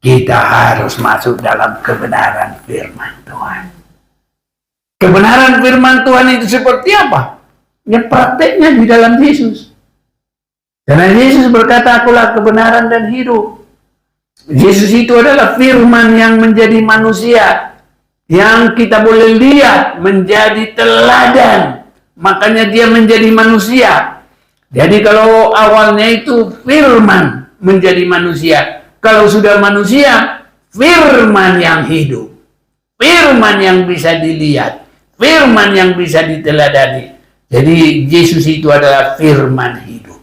kita harus masuk dalam kebenaran firman Tuhan. Kebenaran firman Tuhan itu seperti apa? Ya prakteknya di dalam Yesus. Karena Yesus berkata, akulah kebenaran dan hidup. Yesus itu adalah firman yang menjadi manusia, yang kita boleh lihat menjadi teladan. Makanya dia menjadi manusia. Jadi kalau awalnya itu firman menjadi manusia, kalau sudah manusia, firman yang hidup, firman yang bisa dilihat, firman yang bisa diteladani. Jadi Yesus itu adalah firman hidup.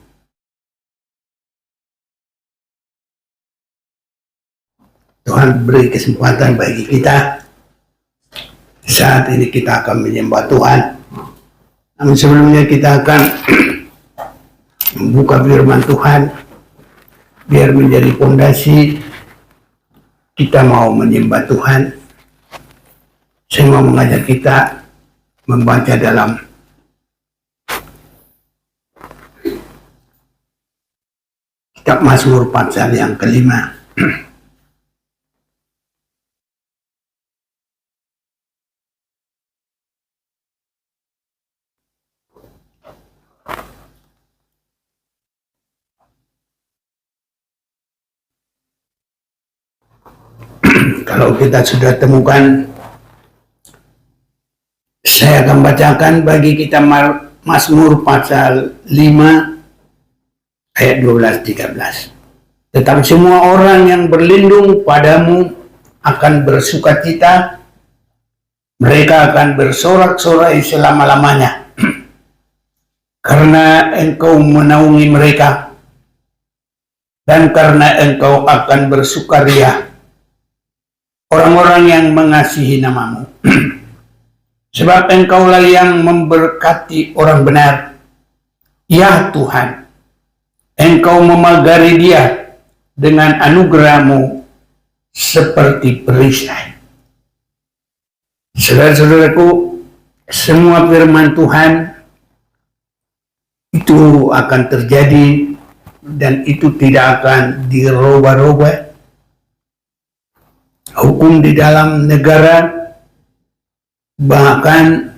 Tuhan beri kesempatan bagi kita. Saat ini kita akan menyembah Tuhan. Namun sebelumnya kita akan membuka firman Tuhan biar menjadi fondasi kita mau menyembah Tuhan. Saya mau mengajak kita membaca dalam kitab Mazmur pasal yang kelima. Kalau kita sudah temukan, saya akan bacakan bagi kita Mazmur pasal 5 ayat 12-13. Tetapi semua orang yang berlindung padamu akan bersukacita, mereka akan bersorak-sorai selama-lamanya, karena engkau menaungi mereka, dan karena engkau akan bersukaria orang-orang yang mengasihi namamu. Sebab engkaulah yang memberkati orang benar, ya Tuhan. Engkau memagari dia dengan anugerahmu seperti perisai. Saudara-saudaraku, semua firman Tuhan itu akan terjadi dan itu tidak akan dirubah-rubah. Hukum di dalam negara, bahkan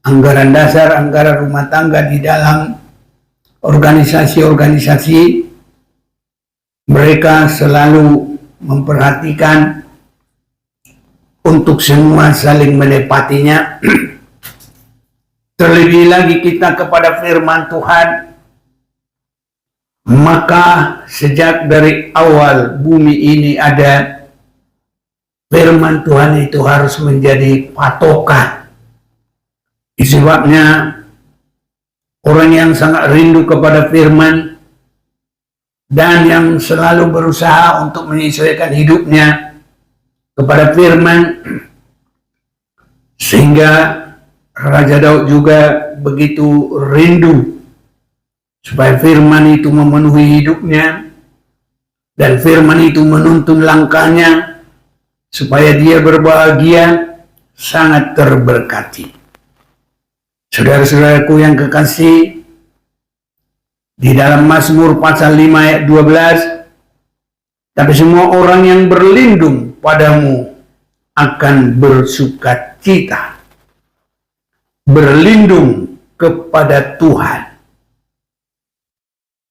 anggaran dasar, anggaran rumah tangga di dalam organisasi-organisasi, mereka selalu memperhatikan untuk semua saling menepatinya. Terlebih lagi kita kepada firman Tuhan, maka sejak dari awal bumi ini ada, firman Tuhan itu harus menjadi patokan. Sebabnya orang yang sangat rindu kepada firman dan yang selalu berusaha untuk menyesuaikan hidupnya kepada firman, sehingga Raja Daud juga begitu rindu supaya firman itu memenuhi hidupnya dan firman itu menuntun langkahnya supaya dia berbahagia, sangat terberkati. Saudara-saudaraku yang kekasih, di dalam Mazmur pasal 5 ayat 12, tapi semua orang yang berlindung padamu akan bersukacita. Berlindung kepada Tuhan.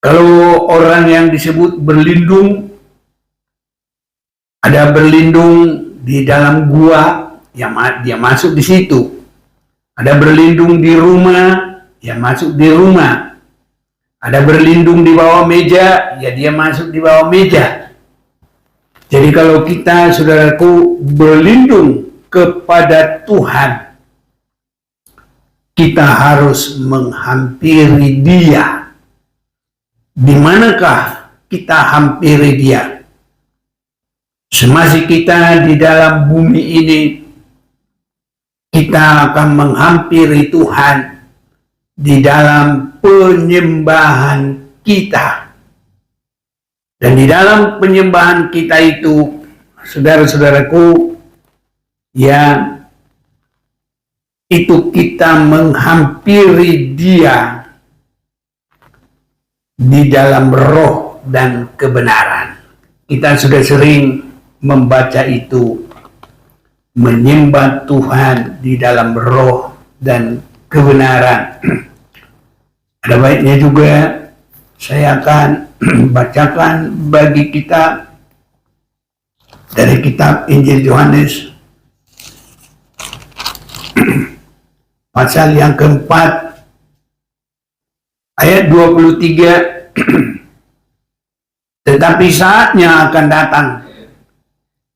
Kalau orang yang disebut berlindung, ada berlindung di dalam gua, ya dia masuk di situ. Ada berlindung di rumah, ya masuk di rumah. Ada berlindung di bawah meja, ya dia masuk di bawah meja. Jadi kalau kita, saudaraku, berlindung kepada Tuhan, kita harus menghampiri Dia. Di manakah kita hampiri Dia? Semasa kita di dalam bumi ini, kita akan menghampiri Tuhan di dalam penyembahan kita. Dan di dalam penyembahan kita itu, saudara-saudaraku, ya, itu kita menghampiri Dia di dalam roh dan kebenaran. kita sudah sering membaca itu, menyembah Tuhan di dalam roh dan kebenaran. Ada baiknya juga saya akan bacakan bagi kita dari kitab Injil Yohanes pasal yang keempat ayat 23. Tetapi saatnya akan datang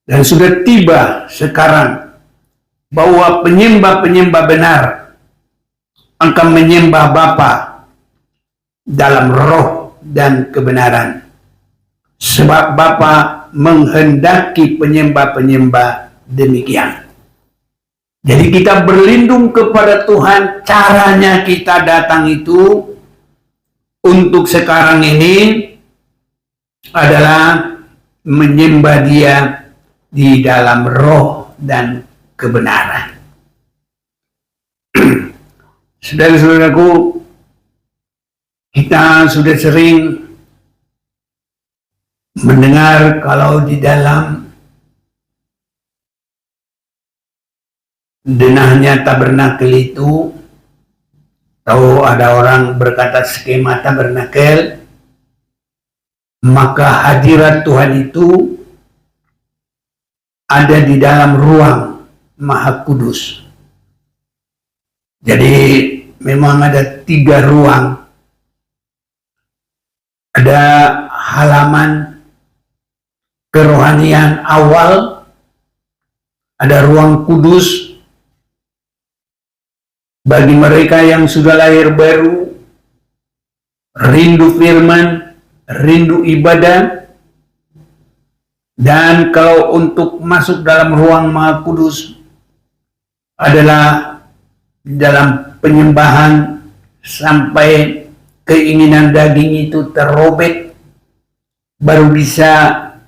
dan sudah tiba sekarang bahwa penyembah-penyembah benar akan menyembah Bapa dalam roh dan kebenaran, sebab Bapa menghendaki penyembah-penyembah demikian. Jadi kita berlindung kepada Tuhan. Caranya kita datang itu untuk sekarang ini adalah menyembah Dia di dalam roh dan kebenaran. Saudara-saudaraku, kita sudah sering mendengar kalau di dalam denahnya tabernakel itu, tahu ada orang berkata skema tabernakel, maka hadirat Tuhan itu ada di dalam ruang Maha Kudus. Jadi memang ada 3 ruang. Ada halaman kerohanian awal, ada ruang kudus bagi mereka yang sudah lahir baru, rindu firman, rindu ibadah. Dan kalau untuk masuk dalam ruang Maha Kudus adalah dalam penyembahan sampai keinginan daging itu terobek, baru bisa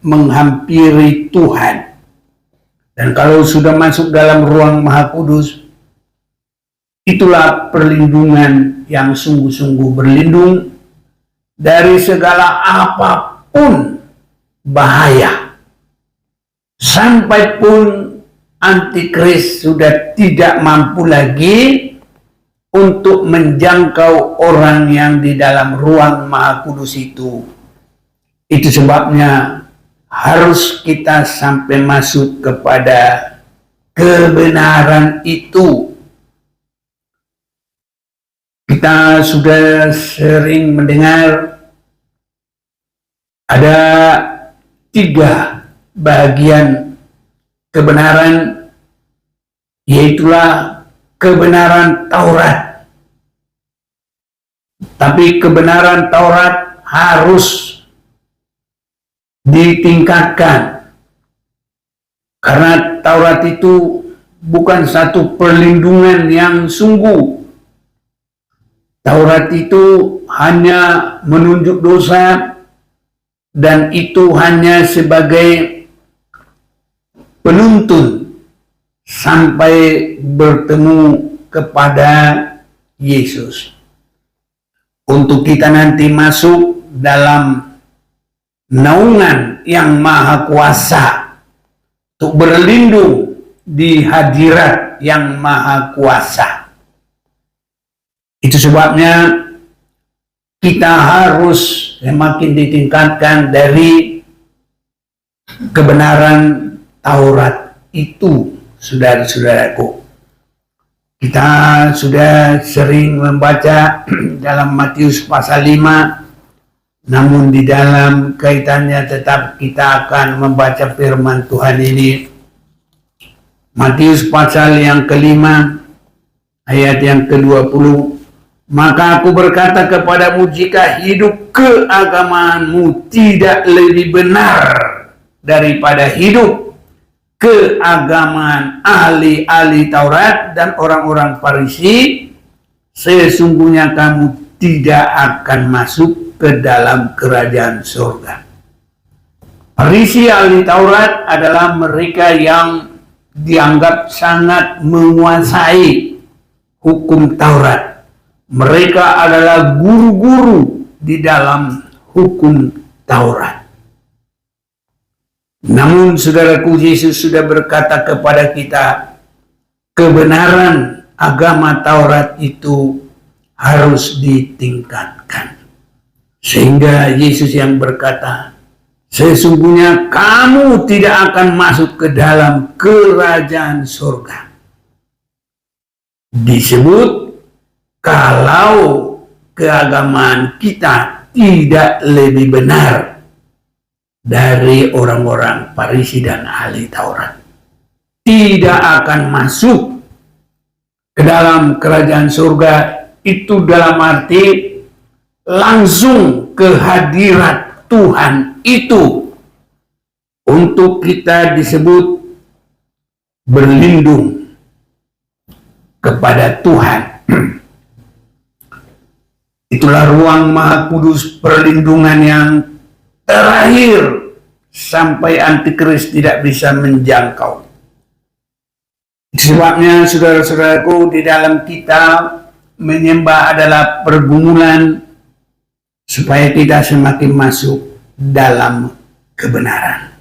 menghampiri Tuhan. Dan kalau sudah masuk dalam ruang Maha Kudus, itulah perlindungan yang sungguh-sungguh berlindung dari segala apapun bahaya. Sampai pun antikris sudah tidak mampu lagi untuk menjangkau orang yang di dalam ruang Maha Kudus itu. Itu sebabnya harus kita sampai masuk kepada kebenaran itu. Kita sudah sering mendengar ada 3 bagian kebenaran, yaitulah kebenaran Taurat. Tapi kebenaran Taurat harus ditingkatkan, karena Taurat itu bukan satu perlindungan yang sungguh. Taurat itu hanya menunjuk dosa, dan itu hanya sebagai penuntun sampai bertemu kepada Yesus. Untuk kita nanti masuk dalam naungan yang maha kuasa, untuk berlindung di hadirat yang maha kuasa. Itu sebabnya kita harus semakin ditingkatkan dari kebenaran Taurat itu, saudara-saudaraku. Kita sudah sering membaca dalam Matius pasal 5, namun di dalam kaitannya tetap kita akan membaca firman Tuhan ini. Matius pasal yang ke-5 ayat yang ke-20. Maka aku berkata kepadamu, jika hidup keagamaanmu tidak lebih benar daripada hidup keagamaan ahli-ahli Taurat dan orang-orang Farisi, sesungguhnya kamu tidak akan masuk ke dalam kerajaan surga. Farisi ahli Taurat adalah mereka yang dianggap sangat menguasai hukum Taurat. Mereka adalah guru-guru di dalam hukum Taurat. Namun saudaraku, Yesus sudah berkata kepada kita, kebenaran agama Taurat itu harus ditingkatkan. Sehingga Yesus yang berkata, sesungguhnya kamu tidak akan masuk ke dalam kerajaan surga. Disebut kalau keagamaan kita tidak lebih benar dari orang-orang Farisi dan ahli Taurat, tidak akan masuk ke dalam kerajaan surga. Itu dalam arti langsung ke hadirat Tuhan itu untuk kita disebut berlindung kepada Tuhan. Itulah ruang Maha Kudus, perlindungan yang terakhir sampai antikris tidak bisa menjangkau. Sebabnya saudara-saudaraku, di dalam kita menyembah adalah pergumulan supaya kita semakin masuk dalam kebenaran.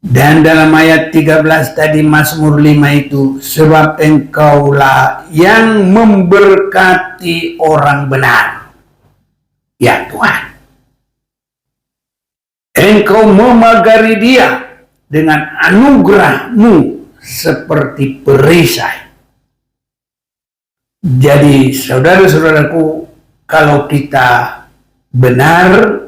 Dan dalam ayat 13 tadi Mazmur 5 itu, sebab engkaulah yang memberkati orang benar, ya Tuhan. Engkau memagari dia dengan anugerah-Mu seperti perisai. Jadi saudara-saudaraku, kalau kita benar,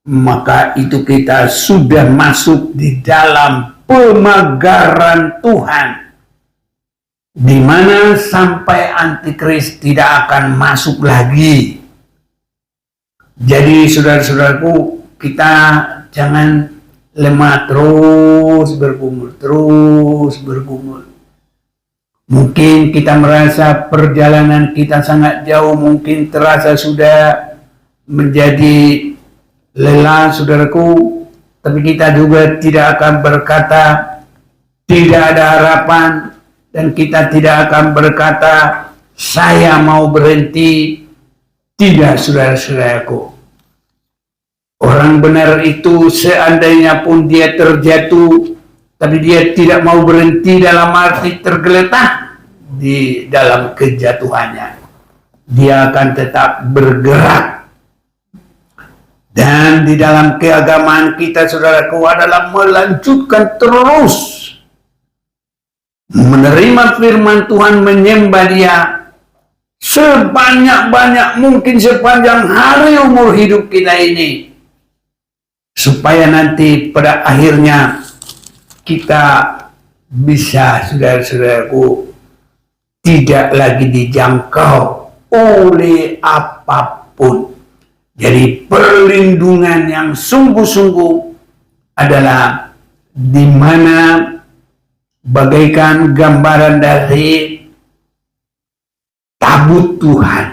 maka itu kita sudah masuk di dalam pemagaran Tuhan, di mana sampai antikris tidak akan masuk lagi. Jadi saudara-saudaraku, kita jangan lemah, terus bergumul. Mungkin kita merasa perjalanan kita sangat jauh, mungkin terasa sudah menjadi lelah, saudaraku, tapi kita juga tidak akan berkata tidak ada harapan, dan kita tidak akan berkata saya mau berhenti. Tidak, saudara-saudaraku. Orang benar itu seandainya pun dia terjatuh, tapi dia tidak mau berhenti dalam arti tergeletak di dalam kejatuhannya. Dia akan tetap bergerak. Dan di dalam keagamaan kita, saudaraku, adalah melanjutkan terus menerima firman Tuhan, menyembah Dia sebanyak-banyak mungkin sepanjang hari umur hidup kita ini, supaya nanti pada akhirnya kita bisa, saudara-saudaraku, tidak lagi dijangkau oleh apapun. Jadi perlindungan yang sungguh-sungguh adalah di mana bagaikan gambaran dari tabut Tuhan.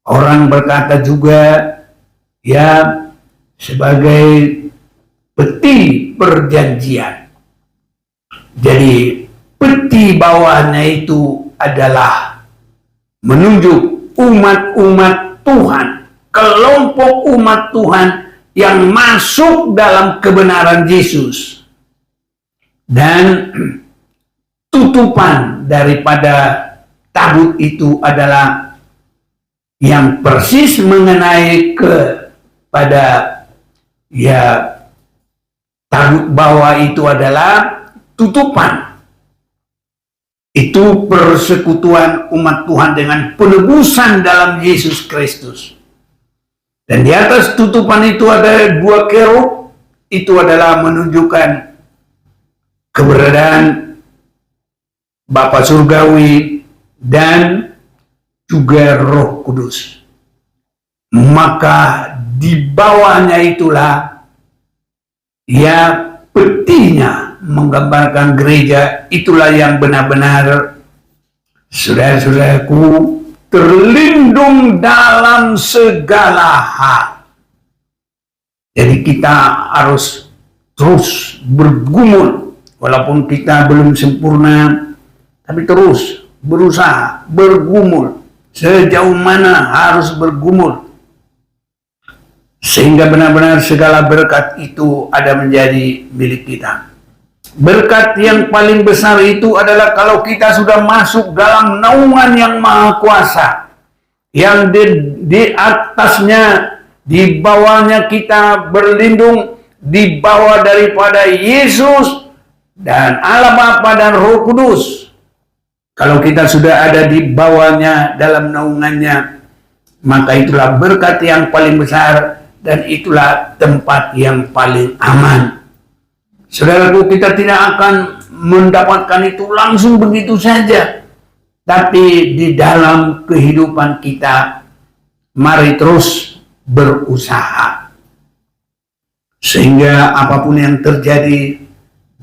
Orang berkata juga ya sebagai peti perjanjian. Jadi peti bawahnya itu adalah menunjuk umat-umat Tuhan, kelompok umat Tuhan yang masuk dalam kebenaran Yesus. Dan tutupan daripada tabut itu adalah yang persis mengenai kepada ya tabut bawah itu adalah tutupan. Itu persekutuan umat Tuhan dengan penebusan dalam Yesus Kristus. Dan di atas tutupan itu ada dua kerub. Itu adalah menunjukkan keberadaan Bapa Surgawi dan juga Roh Kudus. Maka di bawahnya itulah ya petinya menggambarkan gereja. Itulah yang benar-benar, saudara-saudaraku, terlindung dalam segala hal. Jadi kita harus terus bergumul, walaupun kita belum sempurna, tapi terus berusaha, bergumul. Sejauh mana harus bergumul. Sehingga benar-benar segala berkat itu ada menjadi milik kita. Berkat yang paling besar itu adalah kalau kita sudah masuk dalam naungan yang maha kuasa, yang di atasnya, di bawahnya kita berlindung, di bawah daripada Yesus dan Allah Bapa dan Roh Kudus. Kalau kita sudah ada di bawahnya, dalam naungannya, maka itulah berkat yang paling besar dan itulah tempat yang paling aman. Saudaraku, kita tidak akan mendapatkan itu langsung begitu saja. Tapi di dalam kehidupan kita, mari terus berusaha. Sehingga apapun yang terjadi,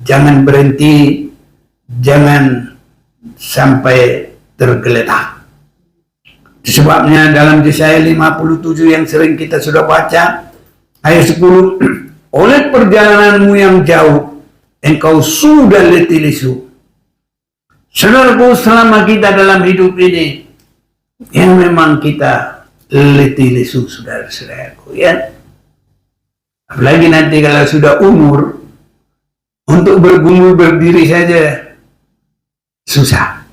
jangan berhenti, jangan sampai tergeletak. Sebabnya dalam Yesaya 57 yang sering kita sudah baca, ayat 10, oleh perjalananmu yang jauh, engkau sudah letih lesu. Saudaraku, selama kita dalam hidup ini, yang memang kita letih lesu, saudara-saudaraku, ya. Apalagi nanti kalau sudah umur, untuk bergumul berdiri saja susah.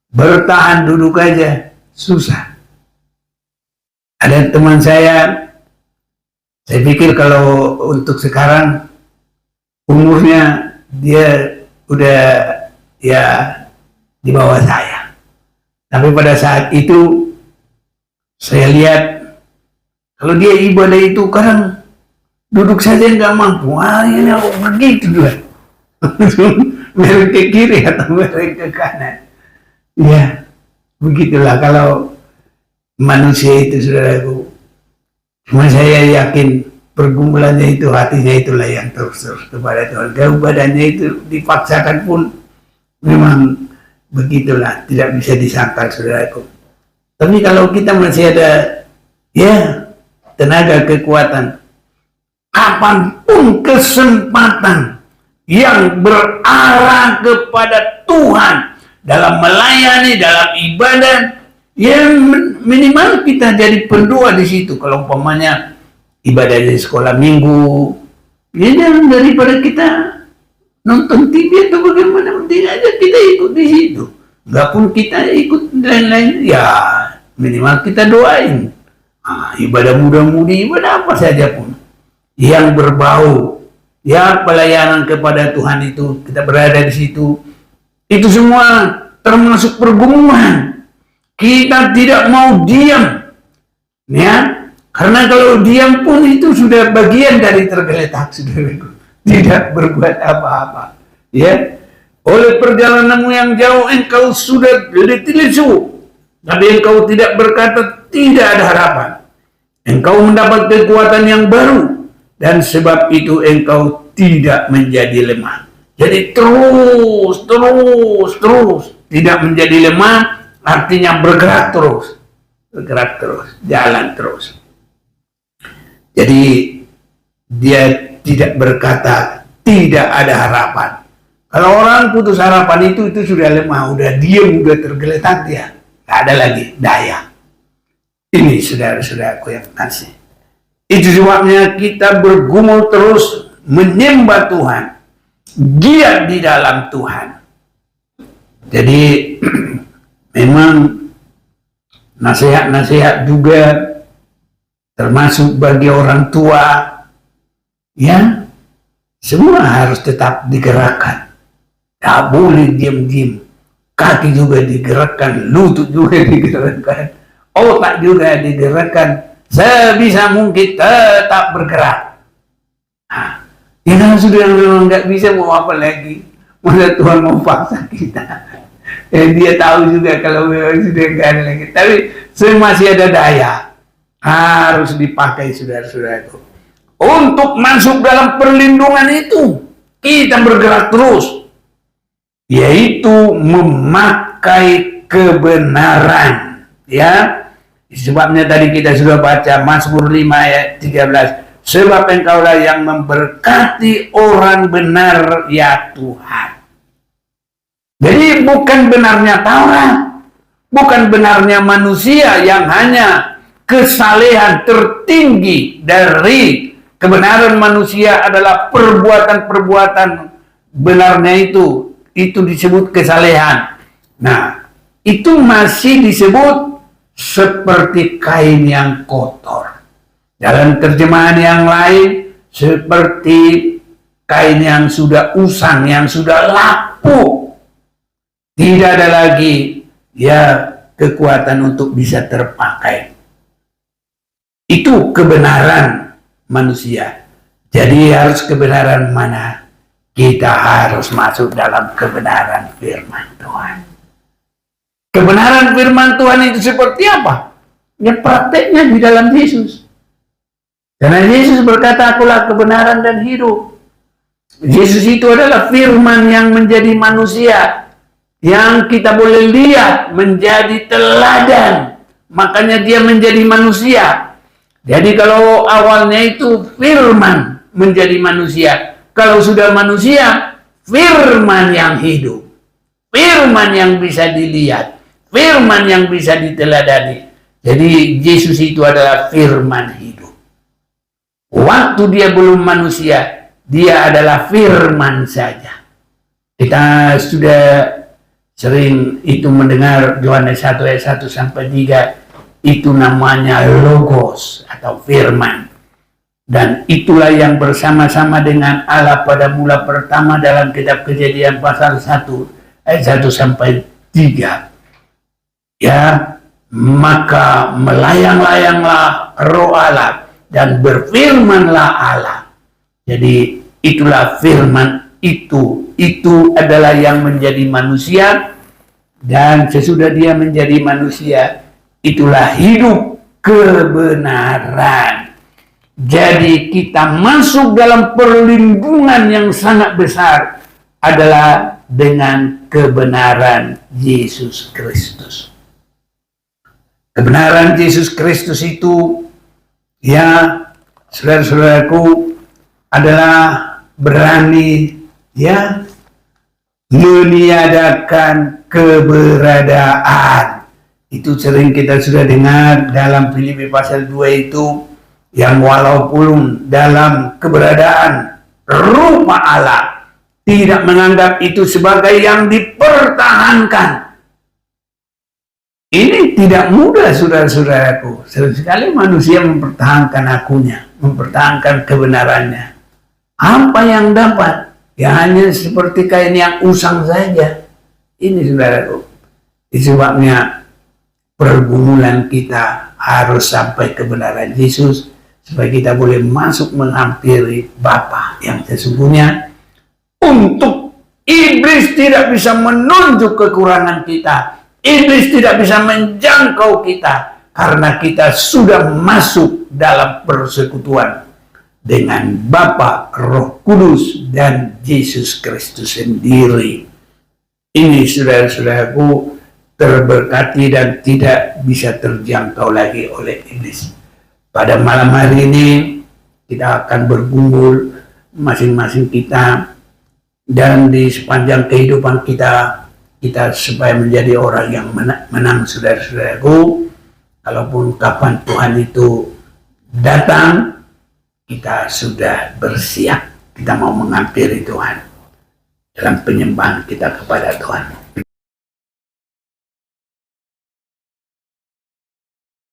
Bertahan duduk aja susah. Ada teman saya pikir kalau untuk sekarang umurnya dia udah ya di bawah saya. Tapi pada saat itu saya lihat kalau dia ibadah itu kadang duduk saja nggak mampu. Wah, ini begitu juga. Merek ke kiri atau merek ke kanan. Ya, begitulah kalau manusia itu, saudaraku. Cuma saya yakin pergumulannya itu, hatinya itulah yang terus kepada Tuhan. Kalau badannya itu dipaksakan pun memang begitulah, tidak bisa disangkal, saudaraku. Tapi kalau kita masih ada ya tenaga, kekuatan, kapanpun kesempatan yang berarah kepada Tuhan dalam melayani, dalam ibadah, yang minimal kita jadi pendua di situ. Kalau umpamanya ibadah di sekolah minggu, ya jangan daripada kita nonton TV atau bagaimana, penting aja kita ikut di situ. Nggak pun kita ikut lain-lain, ya minimal kita doain. Ibadah muda-mudi, ibadah apa saja pun yang berbau, ya pelayanan kepada Tuhan itu, kita berada di situ. Itu semua termasuk pergumulan. Kita tidak mau diam, ya, karena kalau diam pun itu sudah bagian dari tergeletak, saudaraku. Tidak berbuat apa-apa, ya. Oleh perjalananmu yang jauh, engkau sudah letih lesu, tapi engkau tidak berkata tidak ada harapan. Engkau mendapat kekuatan yang baru, dan sebab itu engkau tidak menjadi lemah. Jadi terus, tidak menjadi lemah, artinya bergerak terus, jalan terus. Jadi dia tidak berkata tidak ada harapan. Kalau orang putus harapan itu sudah lemah, udah diam, udah tergeletak dia, nggak ada lagi daya. Ini saudara-saudaraku yang kasih. Itu sebabnya kita bergumul terus menyembah Tuhan, giat di dalam Tuhan. Jadi memang nasihat-nasihat juga termasuk bagi orang tua, ya, semua harus tetap digerakkan. Tak boleh diam-diam. Kaki juga digerakkan, lutut juga digerakkan, otak juga digerakkan. Sebisa mungkin tetap bergerak. Ya kalau sudah memang nggak bisa, mau apa lagi? Masa Tuhan mau paksa kita? Dia tahu juga kalau memang sudah nggak ada lagi. Tapi masih ada daya, harus dipakai, saudara-saudaraku. Untuk masuk dalam perlindungan itu, kita bergerak terus, yaitu memakai kebenaran. Ya, sebabnya tadi kita sudah baca Mazmur 5 ayat 13. Sebab engkaulah yang memberkati orang benar, ya Tuhan. Jadi bukan benarnya Taurat, bukan benarnya manusia yang hanya kesalehan tertinggi dari kebenaran manusia adalah perbuatan-perbuatan benarnya itu disebut kesalehan. Nah, itu masih disebut seperti kain yang kotor. Dalam terjemahan yang lain, seperti kain yang sudah usang, yang sudah lapuk. Tidak ada lagi kekuatan untuk bisa terpakai. Itu kebenaran manusia. Jadi harus kebenaran mana? Kita harus masuk dalam kebenaran firman Tuhan. Kebenaran firman Tuhan itu seperti apa? Ya prakteknya di dalam Yesus. Karena Yesus berkata, akulah kebenaran dan hidup. Yesus itu adalah firman yang menjadi manusia. Yang kita boleh lihat menjadi teladan. Makanya dia menjadi manusia. Jadi kalau awalnya itu firman menjadi manusia. Kalau sudah manusia, firman yang hidup. Firman yang bisa dilihat. Firman yang bisa diteladani. Jadi Yesus itu adalah firman hidup. Waktu dia belum manusia, dia adalah firman saja. Kita sudah sering itu mendengar Yohanes 1 ayat 1 sampai 3. Itu namanya logos atau firman. Dan itulah yang bersama-sama dengan Allah pada mula pertama dalam kitab Kejadian pasal 1 ayat 1 sampai 3. Ya, maka melayang-layanglah roh Allah dan berfirmanlah Allah. Jadi itulah firman itu adalah yang menjadi manusia, dan sesudah dia menjadi manusia itulah hidup kebenaran. Jadi kita masuk dalam perlindungan yang sangat besar adalah dengan kebenaran Yesus Kristus. Kebenaran Yesus Kristus itu, ya saudara-saudaraku, adalah berani meniadakan keberadaan. Itu sering kita sudah dengar dalam Filipi pasal 2 itu, yang walaupun dalam keberadaan rupa Allah tidak menganggap itu sebagai yang dipertahankan. Ini tidak mudah, saudara-saudaraku. Sering sekali manusia mempertahankan akunya, mempertahankan kebenarannya. Apa yang dapat? Ya hanya seperti kain yang usang saja. Ini saudaraku. Sebabnya pergumulan kita harus sampai kebenaran Yesus, supaya kita boleh masuk menghampiri Bapa yang sesungguhnya. Untuk iblis tidak bisa menunjuk kekurangan kita. Iblis tidak bisa menjangkau kita, karena kita sudah masuk dalam persekutuan dengan Bapa, Roh Kudus, dan Yesus Kristus sendiri. Ini saudara-saudaraku terberkati dan tidak bisa terjangkau lagi oleh iblis. Pada malam hari ini kita akan bergumul masing-masing kita, dan di sepanjang kehidupan kita supaya menjadi orang yang menang, saudara-saudaraku. Kalaupun kapan Tuhan itu datang, kita sudah bersiap. Kita mau menghampiri Tuhan dalam penyembahan kita kepada Tuhan.